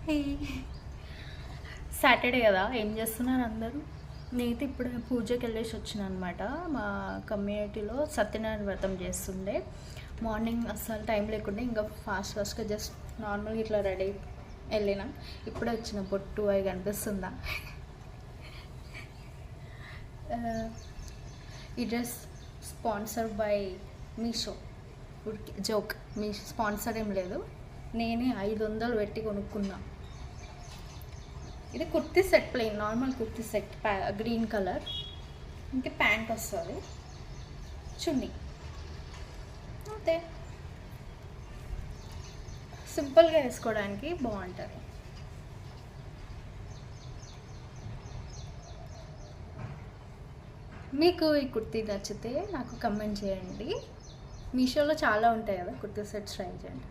హే Saturday కదా, ఏం చేస్తున్నారు అందరూ? నేనైతే ఇప్పుడు పూజకి వెళ్ళేసి వచ్చిన అనమాట. మా కమ్యూనిటీలో సత్యనారాయణ వ్రతం చేస్తుండే. మార్నింగ్ అస్సలు టైం లేకుండా ఇంకా ఫాస్ట్గా జస్ట్ నార్మల్గా ఇట్లా రెడీ వెళ్ళిన. ఇప్పుడే వచ్చిన, బొట్టు అవి కనిపిస్తుందా? ఈ dress sponsor by Meesho. Joke, me sponsor ఏం లేదు, నేనే 500 పెట్టి కొనుక్కున్నా. ఇది kurti set, plain normal kurti set, green colour. ఇంకా ప్యాంట్ వస్తుంది, చున్నీ, అంతే. సింపుల్గా వేసుకోవడానికి బాగుంటుంది. మీకు ఈ కుర్తీ నచ్చితే నాకు కమెంట్ చేయండి. మీషోలో చాలా ఉంటాయి కదా కుర్తీ సెట్స్, ట్రై చేయండి.